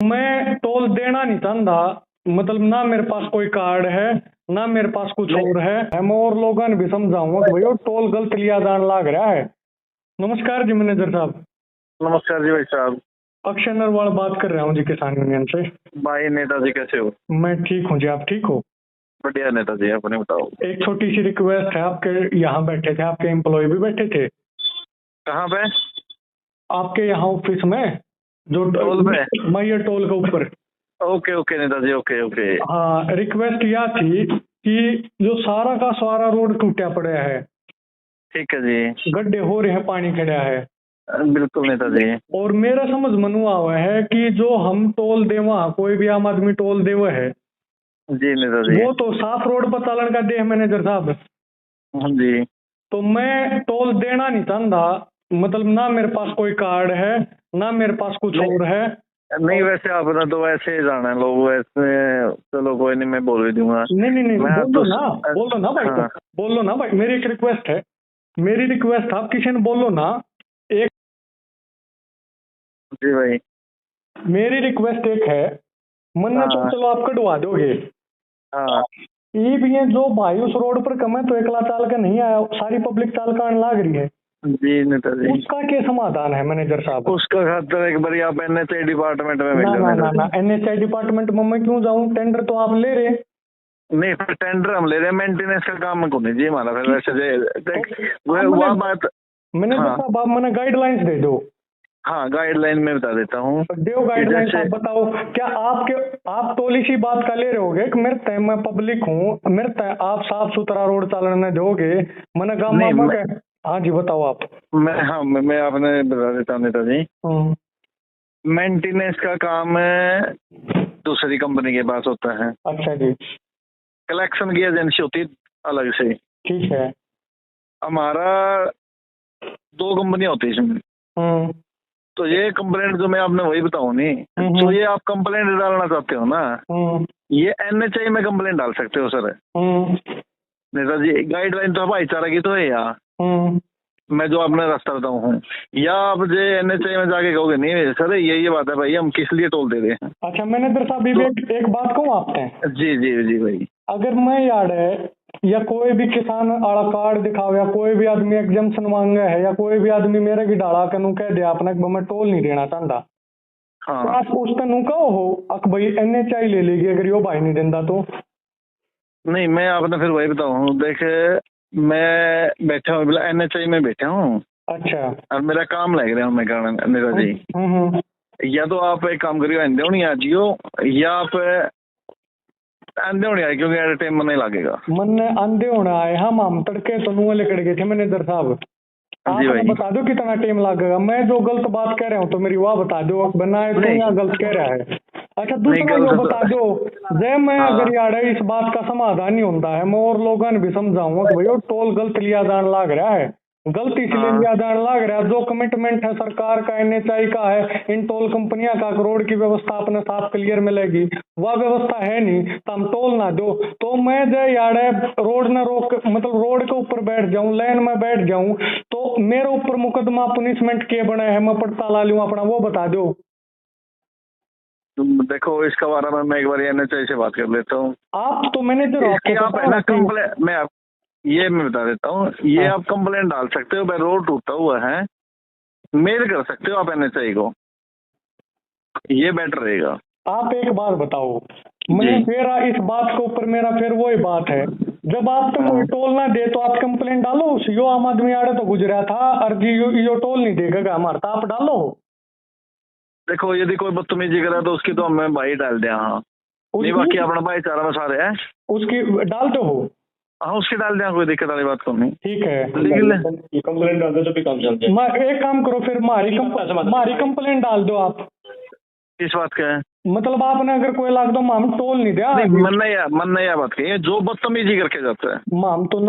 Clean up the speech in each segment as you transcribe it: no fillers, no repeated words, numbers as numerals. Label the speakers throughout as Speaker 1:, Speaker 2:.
Speaker 1: मैं टोल देना नहीं चाहता। मतलब ना मेरे पास कोई कार्ड है, ना मेरे पास कुछ
Speaker 2: नहीं।
Speaker 1: और है। मैं और लोगों ने भी समझाऊंगा कि भैया टोल गलत लिया जान लाग रहा है। नमस्कार जी मैनेजर साहब।
Speaker 2: नमस्कार जी भाई साहब।
Speaker 1: अक्षय नरवाल बात कर रहा हूँ जी, किसान यूनियन से।
Speaker 2: भाई नेताजी कैसे हो?
Speaker 1: मैं ठीक हूँ जी, आप ठीक हो?
Speaker 2: बढ़िया नेताजी, अपने बताओ।
Speaker 1: एक छोटी सी रिक्वेस्ट है, आपके यहाँ बैठे थे, आपके एम्प्लॉय भी बैठे थे
Speaker 2: कहाँ पे?
Speaker 1: आपके यहाँ ऑफिस में, जो
Speaker 2: टोल पे?
Speaker 1: मैयर टोल के ऊपर।
Speaker 2: Okay okay Netaji, okay okay.
Speaker 1: हाँ, रिक्वेस्ट यह थी कि जो सारा का सारा रोड टूटा पड़ा है,
Speaker 2: ठीक है जी।
Speaker 1: गड्ढे हो रहे हैं, पानी खड़ा है।
Speaker 2: बिल्कुल नेताजी।
Speaker 1: और मेरा समझ मनुआ हुआ है कि जो हम टोल दे, वहाँ कोई भी आम आदमी टोल दे हुआ है,
Speaker 2: जी नेताजी।
Speaker 1: वो तो साफ रोड पर चालन का दे है मैनेजर साहब।
Speaker 2: हाँ जी।
Speaker 1: तो मैं टोल देना नहीं चाहता। मतलब ना मेरे पास कोई कार्ड है, ना मेरे पास कुछ
Speaker 2: नहीं,
Speaker 1: और है।
Speaker 2: नहीं वैसे आपने तो वैसे ही जाना है लोग वैसे। चलो कोई नहीं, मैं बोल ही दूंगा।
Speaker 1: नहीं नहीं नहीं,
Speaker 2: मैं
Speaker 1: बोलो
Speaker 2: तो
Speaker 1: ना, बोलो ना भाई।
Speaker 2: हाँ
Speaker 1: बोलो ना भाई, मेरी एक रिक्वेस्ट है। मेरी रिक्वेस्ट आप किसी ने बोलो ना। एक
Speaker 2: जी भाई।
Speaker 1: मेरी रिक्वेस्ट एक है, मन्ना तो
Speaker 2: हाँ
Speaker 1: चलो आप कटवा दोगे।
Speaker 2: हाँ।
Speaker 1: ये भी है जो भाई उस रोड पर कम है तो एकला चाल का नहीं आया, सारी पब्लिक चाल का आने लाग रही है।
Speaker 2: जी नेताजी।
Speaker 1: उसका क्या समाधान है मैनेजर साहब?
Speaker 2: उसका खातर एक बार आप NHI डिपार्टमेंट में मिल
Speaker 1: ना
Speaker 2: जाओ
Speaker 1: ना ना
Speaker 2: नेताजी।
Speaker 1: ना, एनएचआई डिपार्टमेंट में मैं क्यों जाऊं? टेंडर तो आप ले रहे।
Speaker 2: नहीं फिर टेंडर हम ले रहे हैं, मेंटेनेंस का काम को नहीं जी हमारा। फिर वैसे देख
Speaker 1: आप
Speaker 2: वह बात।
Speaker 1: मैनेजर
Speaker 2: हाँ
Speaker 1: साहब, आप मैंने गाइडलाइंस दे दो।
Speaker 2: हाँ, गाइडलाइन में बता देता हूँ
Speaker 1: दो
Speaker 2: कि
Speaker 1: गाइडलाइंस,
Speaker 2: जैसे
Speaker 1: आप बताओ। क्या आप टोली सी बात का ले रहे होगे कि मेरे तय मैं पब्लिक हूँ, मेरे तय आप साफ सुथरा रोड चलाने दोगे? मैंने गाँव
Speaker 2: नहीं
Speaker 1: मामा का। हाँ जी बताओ आप।
Speaker 2: मैं आपने बता देता हूँ नेताजी।
Speaker 1: हम्म,
Speaker 2: मेंटेनेंस का काम दूसरी कंपनी के पास होता है।
Speaker 1: अच्छा जी।
Speaker 2: कलेक्शन की एजेंसी होती है अलग से।
Speaker 1: ठीक है।
Speaker 2: हमारा दो कंपनियां होती है इसमें।
Speaker 1: हम्म
Speaker 2: तो ये कंप्लेंट जो मैं आपने वही बताऊँ नहीं।
Speaker 1: हम्म
Speaker 2: तो ये आप कंप्लेंट डालना चाहते हो ना,
Speaker 1: हम्म
Speaker 2: ये NHI में कंप्लेंट डाल सकते हो सर।
Speaker 1: हम्म
Speaker 2: नेताजी गाइडलाइन तो भाईचारा की तो है यार।
Speaker 1: हम्म
Speaker 2: मैं जो आपने रास्ता बताऊँ हूँ, या आप जो NHI में जाके कहोगे नहीं सर ये बात है भाई, हम किस लिए टोल दे रहे हैं।
Speaker 1: अच्छा मैनेजर साहब, ये भी एक बात कहूँ आपसे।
Speaker 2: जी जी जी भाई।
Speaker 1: अगर मैं यार है, या कोई भी किसान आड़ा कार्ड दिखाओ, या कोई भी आदमी एग्जाम्पशन मांगे है, या कोई भी आदमी मेरे की डाला कनू कह दे आपने कि मैं टोल नहीं देना चाहता, तो
Speaker 2: हाँ
Speaker 1: आप उस तनु कहो हो अक भाई NHI ले लेगी अगर यो भाई नहीं देता तो?
Speaker 2: नहीं, मैं आपने फिर वही बताऊँ देख, मैं बैठा हूँ NHI में बैठा हूँ
Speaker 1: अच्छा।
Speaker 2: और मेरा काम लग रहा हूँ मैं करना नेताजी।
Speaker 1: हम्म।
Speaker 2: या तो आप एक काम करियो, आंदे होनी आ जियो, या आप आंदे होनी आए क्योंकि एट टाइम नहीं लगेगा।
Speaker 1: मन अंधे होना आए हम तड़के तो नुआ लेकर गए थे मैनेजर साहब। आप
Speaker 2: जी
Speaker 1: हमें
Speaker 2: भाई।
Speaker 1: बता दो कितना टाइम लगेगा। मैं जो गलत बात कह रहा हूँ तो मेरी वाह बता दो, बनाए तो
Speaker 2: नहीं
Speaker 1: यहाँ गलत कह रहा है। अच्छा
Speaker 2: नहीं,
Speaker 1: दूसरा
Speaker 2: गलत
Speaker 1: यो
Speaker 2: तो
Speaker 1: बता दो, जय मैं
Speaker 2: हाँ
Speaker 1: अगर यार इस बात का समाधान नहीं होता है, मैं और लोगों ने भी समझाऊंगा कि भैया टोल गलत लिया जान लाग रहा है। गलत इसलिए
Speaker 2: हाँ।
Speaker 1: लिया जान लाग रहा है, जो कमिटमेंट है सरकार का, NHI का है, इन टोल कंपनियां का, रोड की व्यवस्था अपने साथ क्लियर मिलेगी, वह व्यवस्था है नहीं तो हम टोल ना दो। तो मैं जो यार है रोड ना रोक, मतलब रोड के ऊपर बैठ जाऊं, लाइन में बैठ जाऊं, तो मेरे ऊपर मुकदमा पुनिशमेंट के बने हैं, मैं पड़ताल ला लूं अपना, वो बता दो।
Speaker 2: तुम देखो इसका बारे में मैं एक बार NHI से बात कर लेता हूँ।
Speaker 1: आप तो मैनेजर हो,
Speaker 2: इसकी
Speaker 1: आपको
Speaker 2: आप
Speaker 1: पता
Speaker 2: है ना
Speaker 1: होना चाहिए।
Speaker 2: कंप्लेन, मैं बता देता हूँ, ये
Speaker 1: हाँ।
Speaker 2: आप कंप्लेंट डाल सकते हो भाई, रोड टूटा हुआ है, मेल कर सकते हो आप NHI को, ये बेटर रहेगा।
Speaker 1: आप एक बात बताओ,
Speaker 2: जी
Speaker 1: मैंने फिर इस बात के ऊपर मेरा फिर वही बात है, जब आप तो कोई
Speaker 2: हाँ।
Speaker 1: टोल ना दे तो आप कंप्लेंट डालो। यो आम आदमी आड़े तो गुजरा था, अर्जी यो टोल नहीं देगा हमारा, तो आप डालो।
Speaker 2: देखो यदि कोई बदतमीजी करे तो उसकी तो हमें भाई डाल दिया। हाँ नहीं, बाकी अपना भाईचारा में सारे है।
Speaker 1: उसकी डाल दो।
Speaker 2: हाँ उसकी डाल दिया, कोई दिक्कत वाली बात को नहीं।
Speaker 1: ठीक है,
Speaker 2: लीगल है।
Speaker 3: कंप्लेंट डाल दो तो भी काम चलते हैं।
Speaker 1: एक काम करो फिर, हमारी कंप्लेंट डाल दो आप।
Speaker 2: किस बात का है?
Speaker 1: मतलब आपने अगर कोई लाख दो माम टोल नहीं दिया,
Speaker 2: नहीं मन नहीं बात कही है, जो बदतमीजी करके जाता है।
Speaker 1: माम तो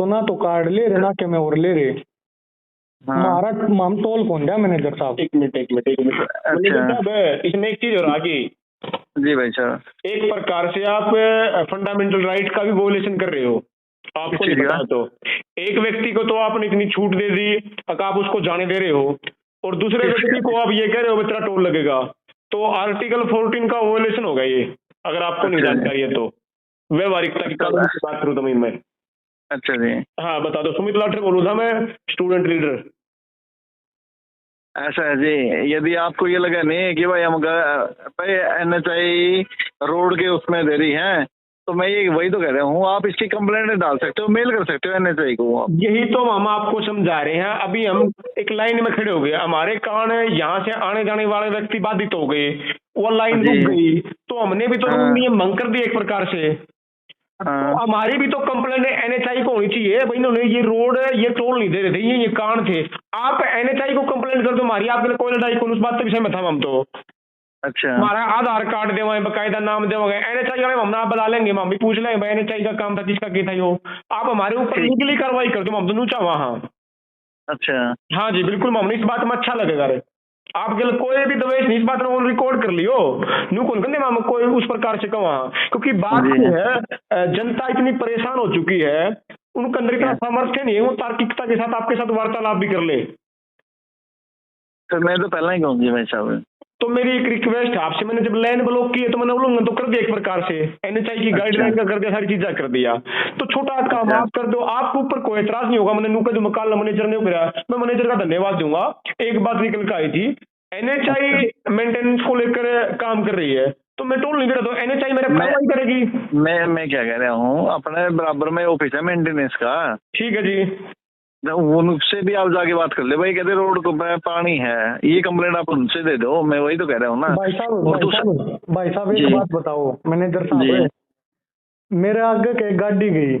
Speaker 1: ना तो कार्ड ले रहे ना कि मैं और ले रहे।
Speaker 2: हाँ
Speaker 1: हमारा माम टोल कौन दिया मैनेजर साहब?
Speaker 3: एक मिनट मैनेजर साहब, इसमें एक चीज और आ गई।
Speaker 2: जी भाई साहब।
Speaker 3: एक प्रकार से आप फंडामेंटल राइट का भी वोलेशन कर रहे हो, आपको नहीं पता तो। एक व्यक्ति को तो आपने इतनी छूट दे दी, अब आप उसको जाने दे रहे हो, और दूसरे व्यक्ति को आप ये कह रहे हो बेचारा टोल लगेगा। तो आर्टिकल 14 का वोलेशन होगा ये, अगर आपको नहीं
Speaker 2: अच्छा जी।
Speaker 3: जानकारी है तो। व्यवहारिकता की कानून की बात करूँ तो मैं
Speaker 2: अच्छा जी,
Speaker 3: हाँ बता दो। सुमित लाठर बोलूँ था मैं, स्टूडेंट लीडर।
Speaker 2: ऐसा है जी। यदि आपको ये लगा नहीं कि भाई भाई NHI रोड के उसमें दे रही है, तो मैं ये वही तो कह रहा हूँ, आप इसकी कंप्लेंट डाल सकते हो, मेल कर सकते हो NHI को आप।
Speaker 3: यही तो हम आपको समझा रहे हैं। अभी हम एक लाइन में खड़े हो गए, हमारे कारण यहाँ से आने जाने वाले व्यक्ति बाधित हो गए, वो लाइन
Speaker 2: जी।
Speaker 3: रुक गई, तो हमने भी तो
Speaker 2: हाँ।
Speaker 3: नियम भंग कर दिया एक प्रकार से। तो
Speaker 2: हाँ
Speaker 3: हमारी भी तो कंप्लेंट NHI को होनी चाहिए, भाई इन्होंने ये रोड ये टोल नहीं दे रहे थे, ये कारण थे। आप NHI को कंप्लेंट कर दो, हमारी आपके लिए कोई लड़ाई कौन, उस बात पे विषय में था हम तो।
Speaker 2: अच्छा।
Speaker 3: हमारा आधार कार्ड देवाएं, बकायदा नाम देवाएं, NHI वाले हम ना बता लेंगे, हम भी पूछ लेंगे भाई NHI का काम था, किसका क्या था यो। आप हमारे ऊपर
Speaker 2: ठीक।
Speaker 3: लीगली कार्रवाई कर दो, हम तो नूचा वहाँ।
Speaker 2: अच्छा।
Speaker 3: हाँ जी बिल्कुल, हमने इस बात में अच्छा लगेगा रे आपके लिए कोई भी दवेश नहीं, इस बात में रिकॉर्ड कर लियो। नू कौन कहते मामा कोई उस प्रकार से कहा, क्योंकि बात
Speaker 2: जी।
Speaker 3: ये है जनता इतनी परेशान हो चुकी है, उनके अंदर इतना सामर्थ्य नहीं है वो तार्किकता के साथ आपके साथ वार्तालाप भी कर ले।
Speaker 2: तो मैं तो पहला ही कहूँगी भाई साहब।
Speaker 3: तो मेरी एक रिक्वेस्ट है आपसे, मैंने जब लाइन ब्लॉक की है तो मैंने उल्लंघन तो कर दिया एक प्रकार से, NHI की गाइडलाइन का कर दिया, सारी चीजें कर दिया, तो छोटा काम
Speaker 2: अच्छा।
Speaker 3: आप कर दो, आपके ऊपर कोई एतराज नहीं होगा। मैंने नूका जो मकाल मैनेजर ने करा, मैं मैनेजर का धन्यवाद दूंगा। एक बात निकल कर आई थी, NHI मेंटेनेंस को लेकर काम कर रही है, तो मैं टोल नहीं दे रहा, तो NHI मेरा कार्रवाई करेगी।
Speaker 2: मैं क्या कह रहा हूँ, अपने बराबर में ऑफिस है मेंटेनेंस का,
Speaker 3: ठीक है जी।
Speaker 2: उनसे भी आप जाके बात कर ले भाई, कहते रोड को पानी है, ये कंप्लेंट आप उनसे दे दो। मैं वही तो कह रहा हूँ ना।
Speaker 1: भाई साहब एक
Speaker 2: जी।
Speaker 1: बात बताओ मैनेजर
Speaker 2: जी।
Speaker 1: साहब, मेरे आगे के गाड़ी गई,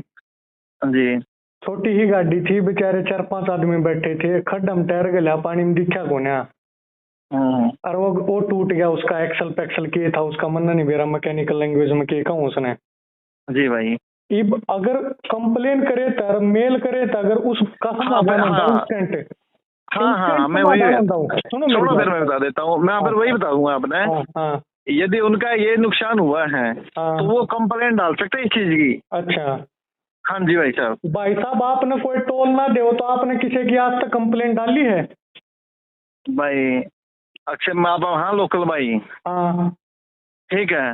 Speaker 2: जी।
Speaker 1: छोटी ही गाड़ी थी, बेचारे 4-5 आदमी बैठे थे, खड्डा में टायर गया, पानी में दिखा कोने, और वो टूट गया, उसका एक्सल पैक्सल किए था, उसका मन नहीं मेरा मैकेनिकल लैंग्वेज में किए कहूँ उसने।
Speaker 2: जी भाई।
Speaker 1: इब अगर कंप्लेन करे तर मेल करे तर अगर उस का समाधान होता है इंस्टेंट।
Speaker 2: हाँ मैं वही
Speaker 1: सुनो
Speaker 2: छोड़ो, फिर मैं बता देता हूँ, मैं फिर वही बताऊंगा आपने।
Speaker 1: हाँ
Speaker 2: यदि उनका ये नुकसान हुआ है तो वो कंप्लेंट डाल सकते हैं इस चीज की।
Speaker 1: अच्छा
Speaker 2: हाँ जी भाई साहब।
Speaker 1: भाई साहब, आपने कोई टोल ना दे तो आपने किसी की आज तक कंप्लेंट डाली है?
Speaker 2: भाई अक्षय मैं आप हाँ लोकल भाई।
Speaker 1: हाँ
Speaker 2: ठीक है,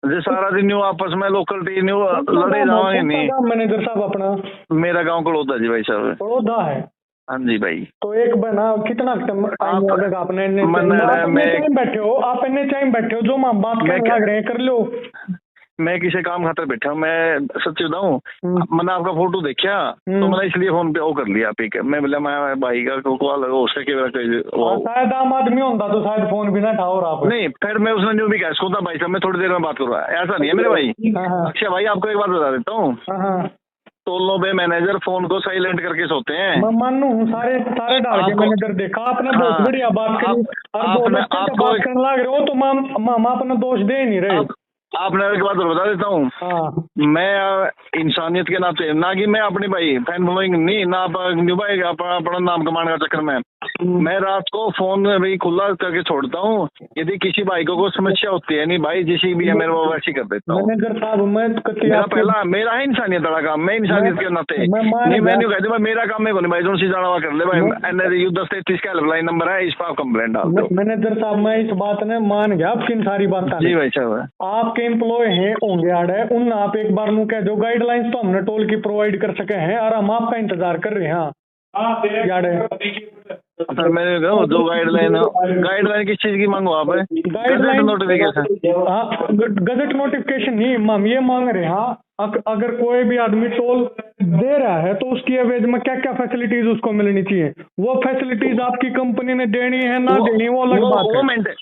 Speaker 2: जो सारा दिन न्यू आपस में लोकल टी न्यू लड़े जाओगे नहीं।
Speaker 1: मैनेजर साहब अपना
Speaker 2: मेरा गांव कड़ौदा जी भाई साहब।
Speaker 1: बड़ौदा है?
Speaker 2: हाँ जी भाई।
Speaker 1: तो एक बना कितना टाइम लगेगा आपने बैठे हो, आप NHI में बैठे हो, जो हम बात करने लग रहे हैं कर लो।
Speaker 2: मैं किसी काम खातर बैठा हूँ, मैं सच्ची बताऊँ, मैंने आपका फोटो देखा तो मैंने इसलिए फोन पे वो कर लिया पिक। मैं बोला मैं भाई का कॉल उससे
Speaker 1: शायद आम आदमी होता तो शायद फोन भी ना उठाओ आप।
Speaker 2: नहीं, फिर मैं उसने जो भी कहा इसको था भाई साहब मैं थोड़ी देर में बात करूँगा, ऐसा नहीं है मेरे भाई। अच्छा भाई आपको एक बात बता देता हूँ, टोलों पे मैनेजर फोन को साइलेंट करके सोते हैं।
Speaker 1: मैं मानू सारे डाल के मैनेजर देखा आपने, बहुत बढ़िया बात करी, बात करने लग रहे हो तो हम अपना दोष दे नहीं रहे।
Speaker 2: आपने एक बात और बता देता हूँ, मैं इंसानियत के नाते, ना कि मैं अपनी भाई फैन फॉलोइंग नहीं, ना भाई अपना नाम कमाने का चक्कर में मैं रात को फोन भी खुला करके छोड़ता हूँ। यदि किसी भाई को कोई समस्या होती है, नहीं भाई जिसी भी है मेरे वो वैसी कर देता हूँ।
Speaker 1: मैनेजर साहब
Speaker 2: मेरा पहला मेरा है इंसानियत वाला काम, मैं इंसानियत के नाते नहीं, मैं नहीं कहती भाई मेरा काम है भाई जो सी जाना कर ले भाई। NHI 1033 का हेल्पलाइन नंबर है, इस पर आप कंप्लेंट डाल दो।
Speaker 1: मैनेजर साहब मैं इस बात ने मान गया आपकी सारी बात।
Speaker 2: जी भाई साहब।
Speaker 1: आपके एम्प्लॉय हैं होंगे आड़े, उन आप एक बार नु कह दो गाइडलाइंस तो हमने टोल की प्रोवाइड कर सके हैं और हम आपका इंतजार कर रहे हैं।
Speaker 2: मैंने जो गाइडलाइन किस चीज की मांगो आप?
Speaker 1: Guideline
Speaker 2: notification?
Speaker 1: गजट नोटिफिकेशन नहीं हम ये मांग रहे हैं, अगर कोई भी आदमी टोल दे रहा है तो उसकी एवरेज में क्या क्या फैसिलिटीज उसको मिलनी चाहिए, वो फैसिलिटीज आपकी कंपनी ने देनी है ना देनी वो अलग बात है।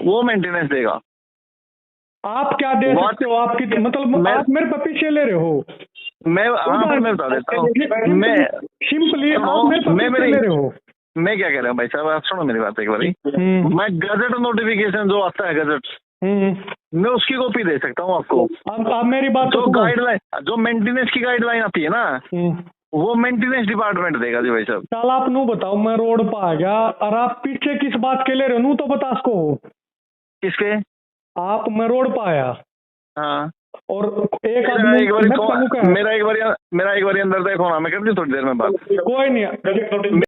Speaker 2: वो मेंटेनेंस देगा।
Speaker 1: आप क्या दे सकते हो? आपकी मतलब आप मेरे पे पीछे ले रहे हो।
Speaker 2: मैं बता देता हूँ, मैं
Speaker 1: सिंपली आप मेरे पे पीछे ले रहे हो।
Speaker 2: मैं क्या कह रहा हूँ भाई साहब, आप सुनो मेरी बात एक बारी। मैं गजट नोटिफिकेशन जो आता है गजट, मैं उसकी कॉपी दे सकता हूँ आपको।
Speaker 1: आप मेरी बात
Speaker 2: जो गाइडलाइन, जो मेंटेनेंस की गाइडलाइन आती है ना, वो मेंटेनेंस डिपार्टमेंट देगा जी भाई साहब।
Speaker 1: चल आप नू बताओ, मैं रोड पर आ गया और आप पीछे किस बात के ले रहे हो, नू तो बता उसको।
Speaker 2: किसके?
Speaker 1: आप मैं रोड पर आया,
Speaker 2: हाँ,
Speaker 1: और
Speaker 2: मेरा एक बार अंदर देखो ना, मैं कर दी थोड़ी देर में बात।
Speaker 1: कोई नहीं।